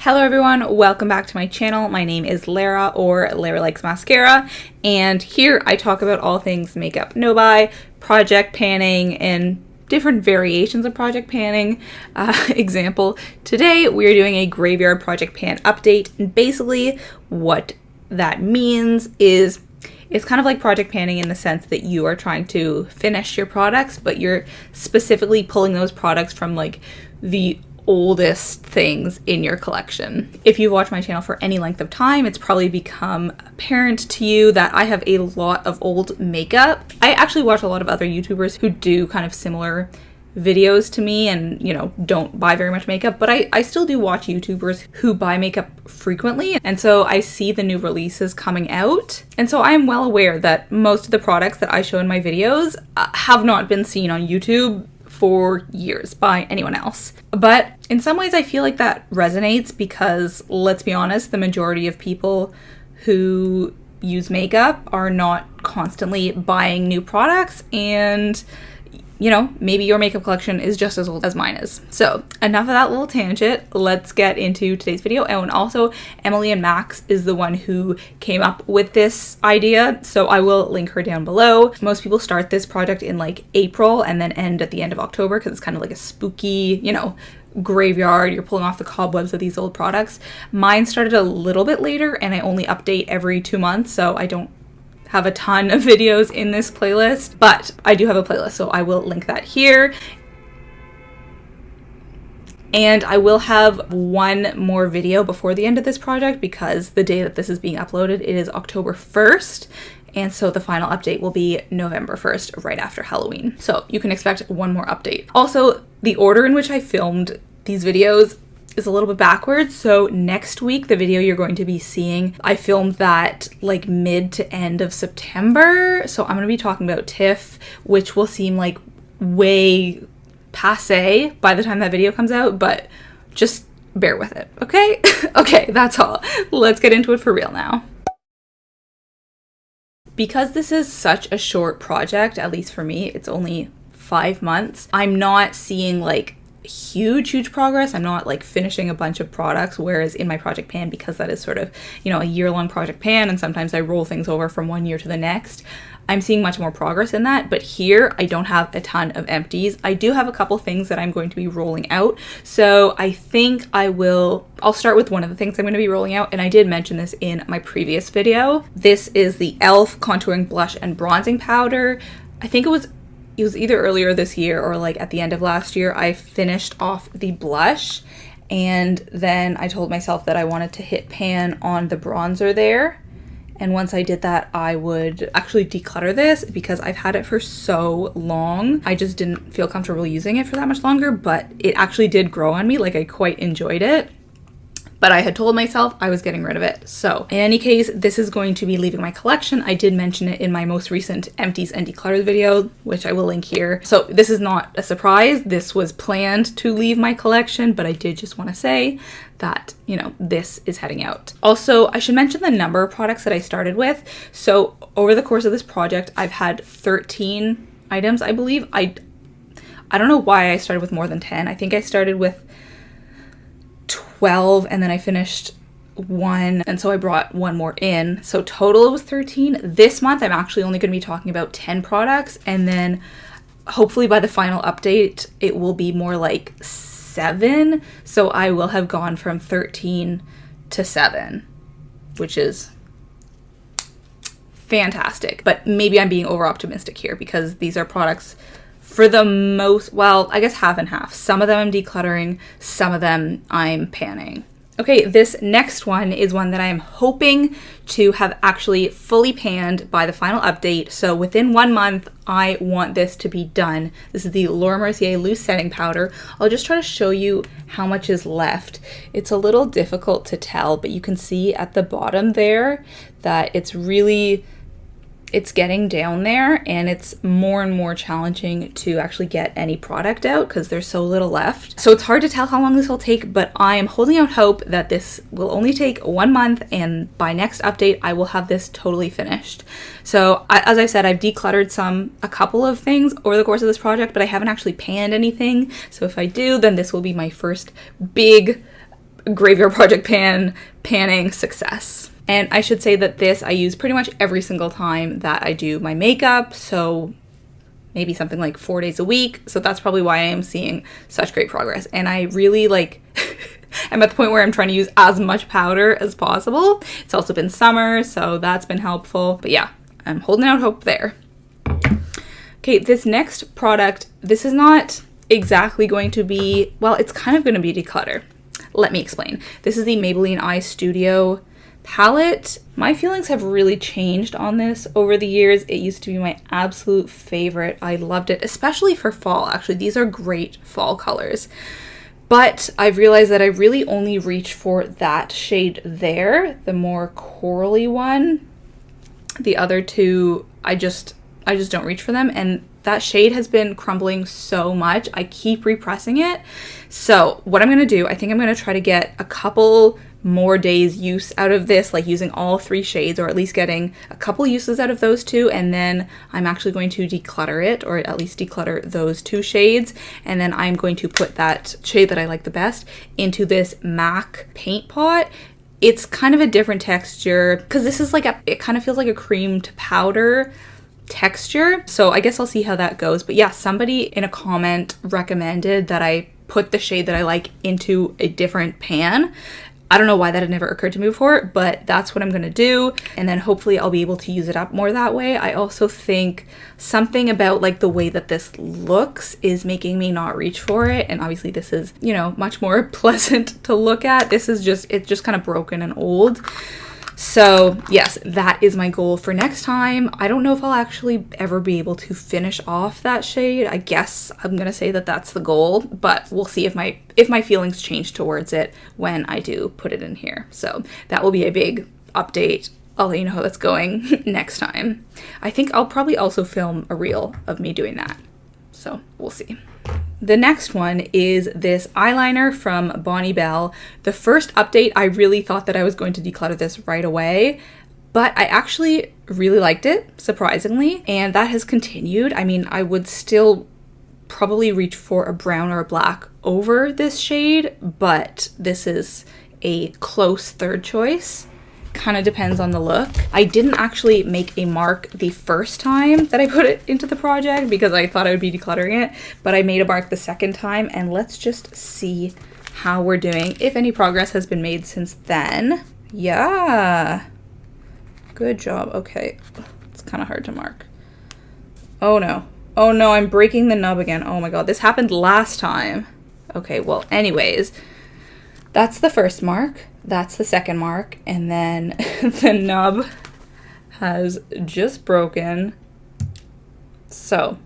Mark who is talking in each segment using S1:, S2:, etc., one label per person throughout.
S1: Hello everyone, welcome back to my channel. My name is Lara, or Lara Likes Mascara, and here I talk about all things makeup no-buy, project panning, and different variations of project panning. Example, today we're doing a graveyard project pan update, and basically what that means is it's kind of like project panning in the sense that you are trying to finish your products, but you're specifically pulling those products from like the oldest things in your collection. If you've watched my channel for any length of time, it's probably become apparent to you that I have a lot of old makeup. I actually watch a lot of other YouTubers who do kind of similar videos to me and, you know, don't buy very much makeup, but I still do watch YouTubers who buy makeup frequently, and so I see the new releases coming out, and so I am well aware that most of the products that I show in my videos have not been seen on YouTube for years by anyone else. But in some ways I feel like that resonates because, let's be honest, the majority of people who use makeup are not constantly buying new products, and you know, maybe your makeup collection is just as old as mine is. So enough of that little tangent, let's get into today's video. Oh, and also Emily and Max is the one who came up with this idea, so I will link her down below. Most people start this project in like April and then end at the end of October because it's kind of like a spooky, you know, graveyard. You're pulling off the cobwebs of these old products. Mine started a little bit later and I only update every 2 months, so I don't have a ton of videos in this playlist, but I do have a playlist, so I will link that here. And I will have one more video before the end of this project because the day that this is being uploaded, it is October 1st. And so the final update will be November 1st, right after Halloween. So you can expect one more update. Also, the order in which I filmed these videos is a little bit backwards. So next week, the video you're going to be seeing, I filmed that like mid to end of September. So I'm going to be talking about TIFF, which will seem like way passe by the time that video comes out, but just bear with it, okay? Okay, that's all. Let's get into it for real now. Because this is such a short project, at least for me, it's only 5 months, I'm not seeing like huge progress. I'm not like finishing a bunch of products, whereas in my project pan, because that is sort of, you know, a year-long project pan and sometimes I roll things over from one year to the next, I'm seeing much more progress in that. But here I don't have a ton of empties. I do have a couple things that I'm going to be rolling out, so I think I'll start with one of the things I'm going to be rolling out, and I did mention this in my previous video. This is the e.l.f. contouring blush and bronzing powder. I think it was either earlier this year or like at the end of last year. I finished off the blush and then I told myself that I wanted to hit pan on the bronzer there. And once I did that, I would actually declutter this because I've had it for so long. I just didn't feel comfortable using it for that much longer, but it actually did grow on me. Like, I quite enjoyed it. But I had told myself I was getting rid of it. So in any case, this is going to be leaving my collection. I did mention it in my most recent empties and declutters video, which I will link here. So this is not a surprise. This was planned to leave my collection, but I did just want to say that, you know, this is heading out. Also, I should mention the number of products that I started with. So over the course of this project, I've had 13 items, I believe. I don't know why I started with more than 10. I think I started with 12 and then I finished one, and so I brought one more in, so total it was 13. This month I'm actually only going to be talking about 10 products, and then hopefully by the final update it will be more like 7, so I will have gone from 13 to 7, which is fantastic. But maybe I'm being over optimistic here because these are products for the most, well, I guess half and half. Some of them I'm decluttering, some of them I'm panning. Okay, this next one is one that I'm hoping to have actually fully panned by the final update. So within 1 month, I want this to be done. This is the Laura Mercier Loose Setting Powder. I'll just try to show you how much is left. It's a little difficult to tell, but you can see at the bottom there that it's getting down there, and it's more and more challenging to actually get any product out because there's so little left. So it's hard to tell how long this will take, but I am holding out hope that this will only take 1 month, and by next update I will have this totally finished. So as I said, I've decluttered a couple of things over the course of this project, but I haven't actually panned anything. So if I do, then this will be my first big Graveyard Project panning success. And I should say that this I use pretty much every single time that I do my makeup, so maybe something like 4 days a week. So that's probably why I am seeing such great progress. And I really like, I'm at the point where I'm trying to use as much powder as possible. It's also been summer, so that's been helpful. But yeah, I'm holding out hope there. Okay, this next product, this is not exactly going to be, well, it's kind of going to be declutter. Let me explain. This is the Maybelline Eye Studio palette. My feelings have really changed on this over the years. It used to be my absolute favorite. I loved it, especially for fall. Actually, these are great fall colors. But I've realized that I really only reach for that shade there, the more corally one. The other two, I just don't reach for them, and that shade has been crumbling so much. I keep repressing it. So what I'm gonna do, I think I'm gonna try to get a couple more days use out of this, like using all 3 shades, or at least getting a couple uses out of those 2, and then I'm actually going to declutter it, or at least declutter those 2 shades, and then I'm going to put that shade that I like the best into this MAC paint pot. It's kind of a different texture, because this is like it kind of feels like a cream to powder texture, so I guess I'll see how that goes. But yeah, somebody in a comment recommended that I put the shade that I like into a different pan. I don't know why that had never occurred to me before, but that's what I'm gonna do, and then hopefully I'll be able to use it up more that way. I also think something about like the way that this looks is making me not reach for it, and obviously this is, you know, much more pleasant to look at. This is just, it's just kind of broken and old. So yes, that is my goal for next time. I don't know if I'll actually ever be able to finish off that shade. I guess I'm gonna say that that's the goal, but we'll see if my feelings change towards it when I do put it in here. So that will be a big update. I'll let you know how that's going next time. I think I'll probably also film a reel of me doing that. So we'll see. The next one is this eyeliner from Bonnie Bell. The first update, I really thought that I was going to declutter this right away, but I actually really liked it, surprisingly, and that has continued. I mean, I would still probably reach for a brown or a black over this shade, but this is a close third choice. Kind of depends on the look. I didn't actually make a mark the first time that I put it into the project because I thought I would be decluttering it, but I made a mark the second time, and let's just see how we're doing, if any progress has been made since then. Yeah, good job. Okay, it's kind of hard to mark. Oh no, I'm breaking the nub again. Oh my god, this happened last time. Okay, well, anyways, that's the first mark. That's the second mark, and then the nub has just broken. So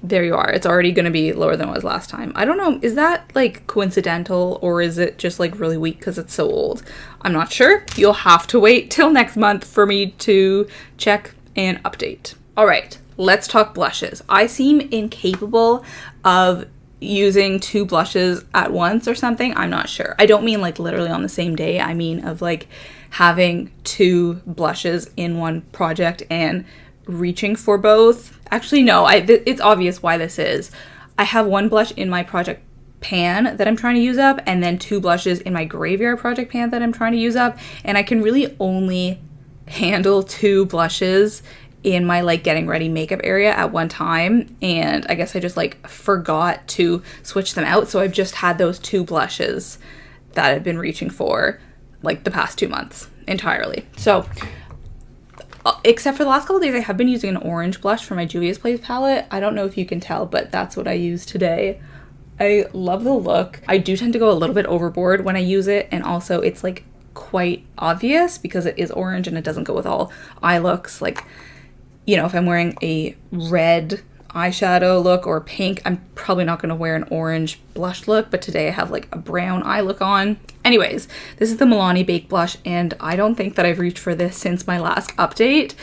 S1: there you are. It's already going to be lower than it was last time. I don't know, is that like coincidental, or is it just like really weak because it's so old? I'm not sure. You'll have to wait till next month for me to check and update. All right, let's talk blushes. I seem incapable of using 2 blushes at once or something. I'm not sure. I don't mean like literally on the same day. I mean of like having 2 blushes in one project and reaching for both. Actually, no, it's obvious why this is. I have 1 blush in my project pan that I'm trying to use up, and then 2 blushes in my Graveyard project pan that I'm trying to use up, and I can really only handle 2 blushes in my like getting ready makeup area at one time, and I guess I just like forgot to switch them out, so I've just had those 2 blushes that I've been reaching for like the past 2 months entirely. So except for the last couple of days, I have been using an orange blush from my Juvia's Place palette. I don't know if you can tell, but that's what I use today. I love the look. I do tend to go a little bit overboard when I use it, and also it's like quite obvious because it is orange and it doesn't go with all eye looks. Like, you know, if I'm wearing a red eyeshadow look or pink, I'm probably not going to wear an orange blush look, but today I have like a brown eye look on. Anyways, this is the Milani Baked Blush, and I don't think that I've reached for this since my last update.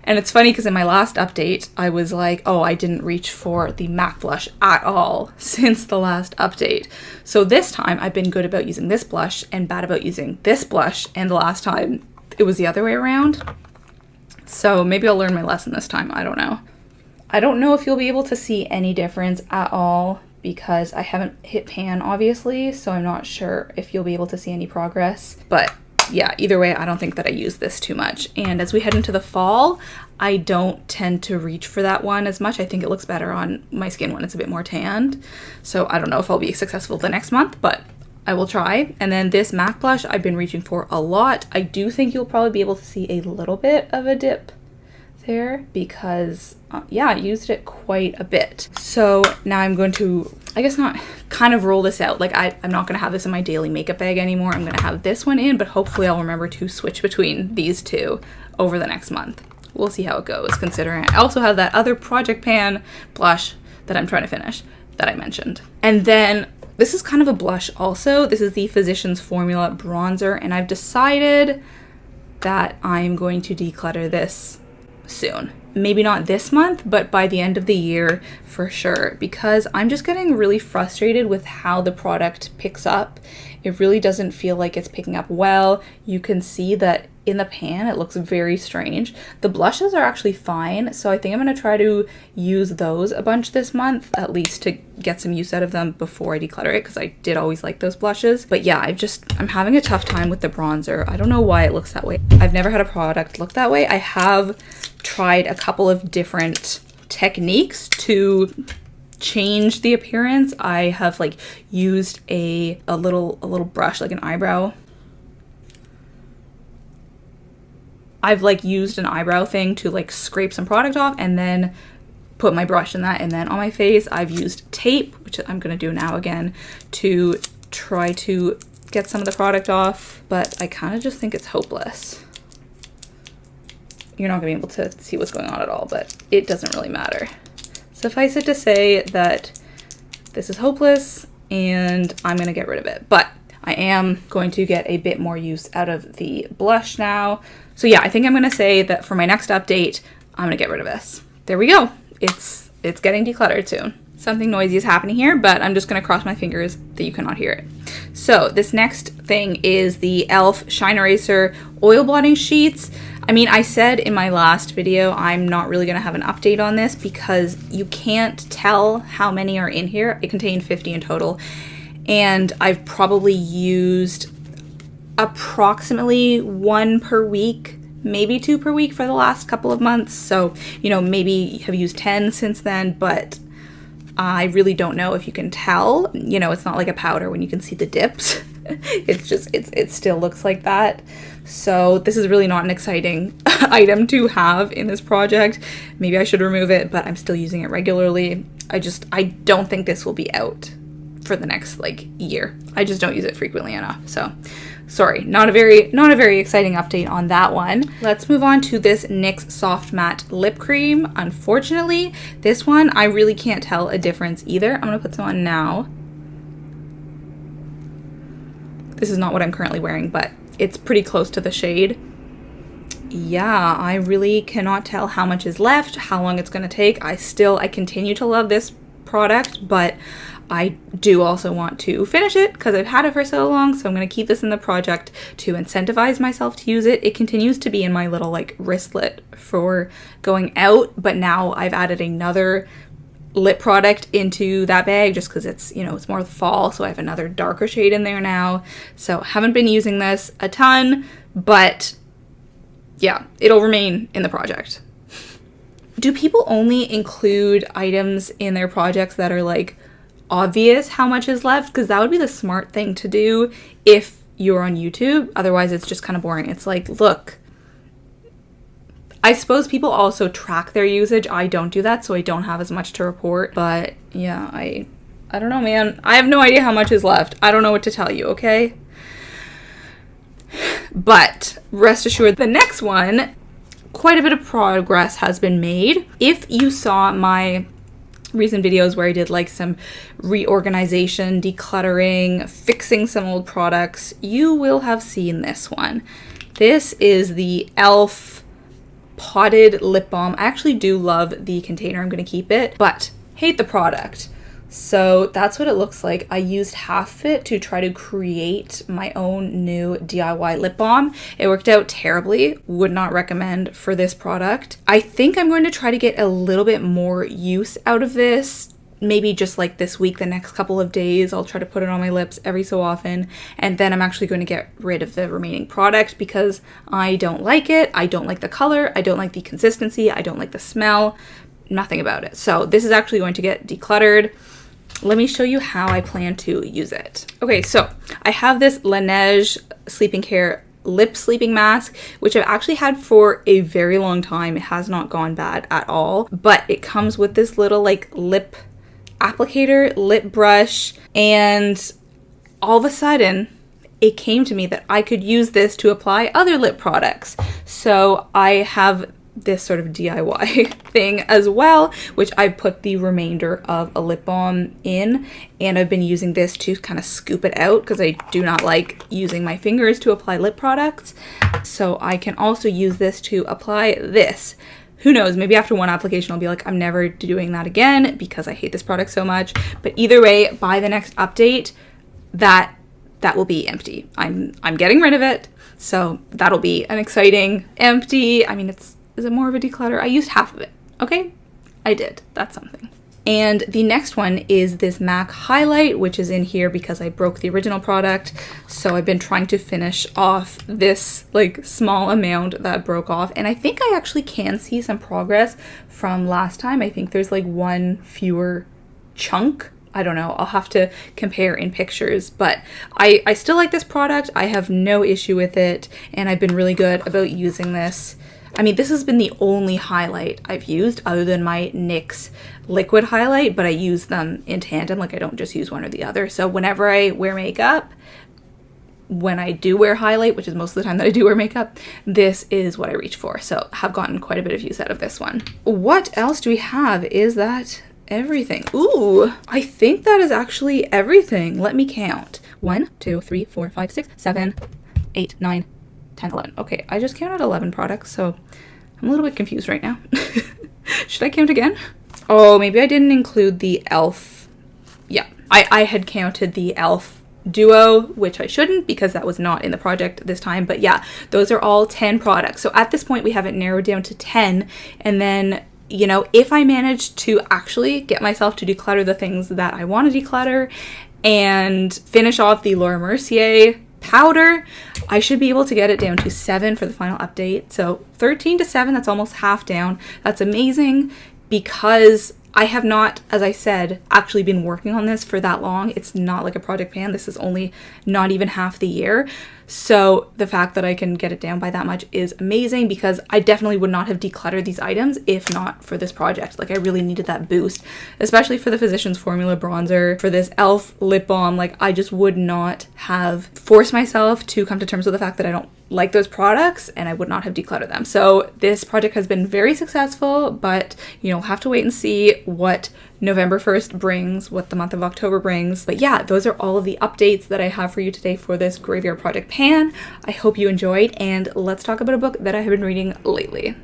S1: And it's funny because in my last update, I was like, oh, I didn't reach for the MAC blush at all since the last update. So this time I've been good about using this blush and bad about using this blush, and the last time it was the other way around. So maybe I'll learn my lesson this time. I don't know. I don't know if you'll be able to see any difference at all, because I haven't hit pan obviously, so I'm not sure if you'll be able to see any progress. But yeah, either way, I don't think that I use this too much. And as we head into the fall, I don't tend to reach for that one as much. I think it looks better on my skin when it's a bit more tanned. So I don't know if I'll be successful the next month, but I will try. And then this MAC blush I've been reaching for a lot. I do think you'll probably be able to see a little bit of a dip there because yeah, I used it quite a bit. So now I'm going to, I guess not, kind of roll this out. Like I'm not gonna have this in my daily makeup bag anymore. I'm gonna have this one in, but hopefully I'll remember to switch between these two over the next month. We'll see how it goes, considering I also have that other Project Pan blush that I'm trying to finish that I mentioned. And then this is kind of a blush also. This is the Physicians Formula bronzer, and I've decided that I'm going to declutter this soon. Maybe not this month, but by the end of the year for sure, because I'm just getting really frustrated with how the product picks up. It really doesn't feel like it's picking up well. You can see that in the pan it looks very strange. The blushes are actually fine, so I think I'm going to try to use those a bunch this month, at least to get some use out of them before I declutter it, because I did always like those blushes. But yeah, I'm having a tough time with the bronzer. I don't know why it looks that way. I've never had a product look that way. I have tried a couple of different techniques to change the appearance. I have like used a little brush, like an eyebrow. I've like used an eyebrow thing to like scrape some product off and then put my brush in that. And then on my face, I've used tape, which I'm gonna do now again, to try to get some of the product off. But I kind of just think it's hopeless. You're not gonna be able to see what's going on at all, but it doesn't really matter. Suffice it to say that this is hopeless and I'm gonna get rid of it. But I am going to get a bit more use out of the blush now. So yeah, I think I'm gonna say that for my next update, I'm gonna get rid of this. There we go. It's getting decluttered soon. Something noisy is happening here, but I'm just gonna cross my fingers that you cannot hear it. So this next thing is the e.l.f. Shine Eraser Oil Blotting Sheets. I mean, I said in my last video, I'm not really gonna have an update on this because you can't tell how many are in here. It contained 50 in total. And I've probably used approximately 1 per week, maybe 2 per week for the last couple of months. So, you know, maybe have used 10 since then, but I really don't know if you can tell. You know, it's not like a powder when you can see the dips. It's just, it still looks like that. So this is really not an exciting item to have in this project. Maybe I should remove it, but I'm still using it regularly. I don't think this will be out for the next like year. I just don't use it frequently enough. So sorry, not a very exciting update on that one. Let's move on to this NYX Soft Matte Lip Cream. Unfortunately, this one, I really can't tell a difference either. I'm gonna put some on now. This is not what I'm currently wearing, but it's pretty close to the shade. Yeah, I really cannot tell how much is left, how long it's gonna take. I continue to love this product, but I do also want to finish it because I've had it for so long, so I'm going to keep this in the project to incentivize myself to use it. It continues to be in my little like wristlet for going out, but now I've added another lip product into that bag just because it's, you know, it's more fall, so I have another darker shade in there now. So haven't been using this a ton, but yeah, it'll remain in the project. Do people only include items in their projects that are like obvious how much is left? Because that would be the smart thing to do if you're on YouTube. Otherwise it's just kind of boring. It's like, look, I suppose people also track their usage. I don't do that, so I don't have as much to report. But yeah, I don't know, man. I have no idea how much is left. I don't know what to tell you, okay? But rest assured, the next one, quite a bit of progress has been made. If you saw my recent videos where I did like some reorganization, decluttering, fixing some old products, you will have seen this one. This is the e.l.f. Potted Lip Balm. I actually do love the container. I'm going to keep it, but hate the product. So that's what it looks like. I used half of it to try to create my own new DIY lip balm. It worked out terribly. Would not recommend for this product. I think I'm going to try to get a little bit more use out of this maybe just like this week, the next couple of days, I'll try to put it on my lips every so often. And then I'm actually going to get rid of the remaining product because I don't like it. I don't like the color. I don't like the consistency. I don't like the smell. Nothing about it. So this is actually going to get decluttered. Let me show you how I plan to use it. Okay, so I have this Laneige Sleeping Care lip sleeping mask, which I've actually had for a very long time. It has not gone bad at all, but it comes with this little like lip applicator, lip brush, and all of a sudden it came to me that I could use this to apply other lip products. So I have this sort of DIY thing as well, which I put the remainder of a lip balm in, and I've been using this to kind of scoop it out because I do not like using my fingers to apply lip products. So I can also use this to apply this. Who knows, maybe after one application I'll be like, I'm never doing that again because I hate this product so much. But either way, by the next update, that will be empty. I'm getting rid of it. So that'll be an exciting empty. I mean, is it more of a declutter? I used half of it. Okay, I did. That's something. And the next one is this MAC highlight, which is in here because I broke the original product. So I've been trying to finish off this like small amount that broke off. And I think I actually can see some progress from last time. I think there's like one fewer chunk. I don't know. I'll have to compare in pictures, but I still like this product. I have no issue with it. And I've been really good about using this. I mean, this has been the only highlight I've used other than my NYX liquid highlight, but I use them in tandem. Like I don't just use one or the other. So whenever I wear makeup, when I do wear highlight, which is most of the time that I do wear makeup, this is what I reach for. So have gotten quite a bit of use out of this one. What else do we have? Is that everything? Ooh, I think that is actually everything. Let me count. 1, 2, 3, 4, 5, 6, 7, 8, 9, 10, 11. Okay, I just counted 11 products, so I'm a little bit confused right now. Should I count again? Oh, maybe I didn't include the e.l.f. Yeah, I had counted the e.l.f. duo, which I shouldn't because that was not in the project this time. But yeah, those are all 10 products. So at this point, we have it narrowed down to 10. And then, you know, if I manage to actually get myself to declutter the things that I want to declutter and finish off the Laura Mercier powder, I should be able to get it down to 7 for the final update. So 13 to 7, that's almost half down. That's amazing because I have not, as I said, actually been working on this for that long. It's not like a project pan. This is only not even half the year. So the fact that I can get it down by that much is amazing because I definitely would not have decluttered these items if not for this project. Like I really needed that boost, especially for the Physicians Formula bronzer, for this e.l.f. lip balm. Like I just would not have forced myself to come to terms with the fact that I don't like those products and I would not have decluttered them. So this project has been very successful, but you know, we'll have to wait and see what November 1st brings, what the month of October brings. But yeah, those are all of the updates that I have for you today for this Graveyard Project Pan. I hope you enjoyed, and let's talk about a book that I have been reading lately.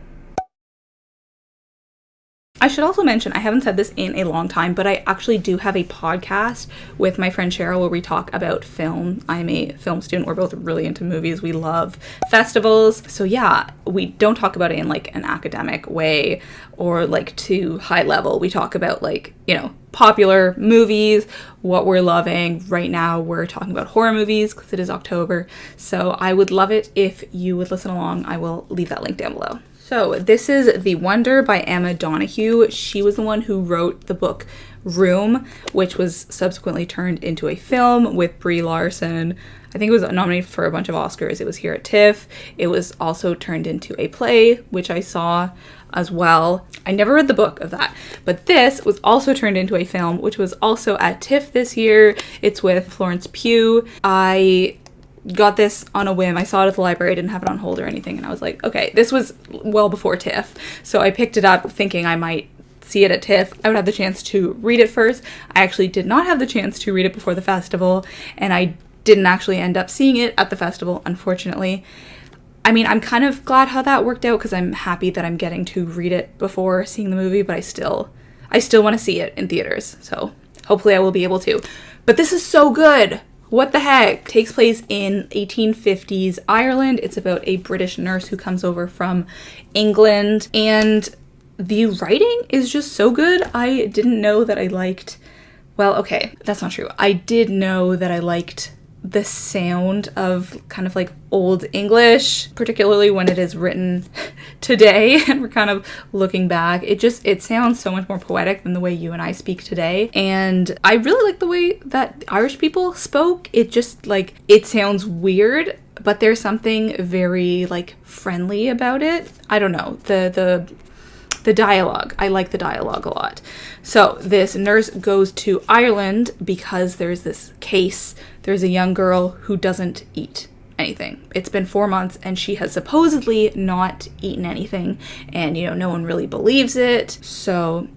S1: I should also mention, I haven't said this in a long time, but I actually do have a podcast with my friend Cheryl where we talk about film. I'm a film student. We're both really into movies. We love festivals. So yeah, we don't talk about it in like an academic way or like too high level. We talk about like, you know, popular movies, what we're loving. Right now we're talking about horror movies because it is October. So I would love it if you would listen along. I will leave that link down below. So this is The Wonder by Emma Donoghue. She was the one who wrote the book Room, which was subsequently turned into a film with Brie Larson. I think it was nominated for a bunch of Oscars. It was here at TIFF. It was also turned into a play, which I saw as well. I never read the book of that, but this was also turned into a film, which was also at TIFF this year. It's with Florence Pugh. I got this on a whim. I saw it at the library. I didn't have it on hold or anything. And I was like, okay, this was well before TIFF. So I picked it up thinking I might see it at TIFF. I would have the chance to read it first. I actually did not have the chance to read it before the festival. And I didn't actually end up seeing it at the festival, unfortunately. I mean, I'm kind of glad how that worked out because I'm happy that I'm getting to read it before seeing the movie, but I still want to see it in theaters. So hopefully I will be able to. But this is so good. What the heck? Takes place in 1850s Ireland. It's about a British nurse who comes over from England, and the writing is just so good. I didn't know that I liked, well, okay, that's not true. I did know that I liked the sound of kind of like old English, particularly when it is written today and we're kind of looking back. It sounds so much more poetic than the way you and I speak today. And I really like the way that Irish people spoke. It just like, it sounds weird, but there's something very like friendly about it. I don't know, the dialogue. I like the dialogue a lot. So this nurse goes to Ireland because there's this case. There's a young girl who doesn't eat anything. It's been 4 months and she has supposedly not eaten anything. And, you know, no one really believes it. So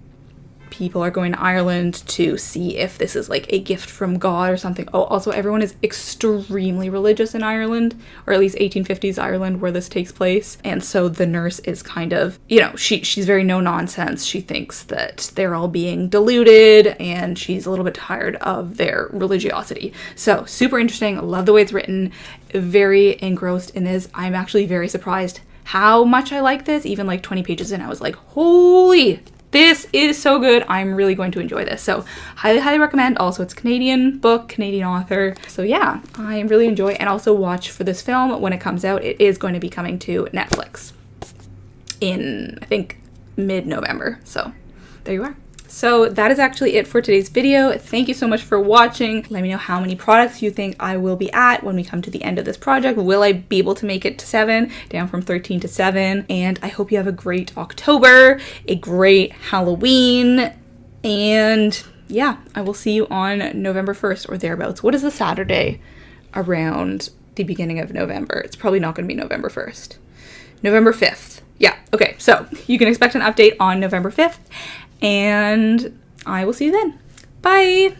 S1: people are going to Ireland to see if this is like a gift from God or something. Oh, also everyone is extremely religious in Ireland, or at least 1850s Ireland where this takes place. And so the nurse is kind of, you know, she's very no nonsense. She thinks that they're all being deluded and she's a little bit tired of their religiosity. So super interesting. Love the way it's written. Very engrossed in this. I'm actually very surprised how much I like this. Even like 20 pages in, I was like, holy, this is so good. I'm really going to enjoy this. So highly, highly recommend. Also, it's a Canadian book, Canadian author. So yeah, I really enjoy it. And also watch for this film when it comes out. It is going to be coming to Netflix in, I think, mid-November. So there you are. So that is actually it for today's video. Thank you so much for watching. Let me know how many products you think I will be at when we come to the end of this project. Will I be able to make it to 7, down from 13 to 7? And I hope you have a great October, a great Halloween, and yeah, I will see you on November 1st or thereabouts. What is the Saturday around the beginning of November? It's probably not going to be November 1st. November 5th. Yeah, okay, so you can expect an update on November 5th. And I will see you then. Bye!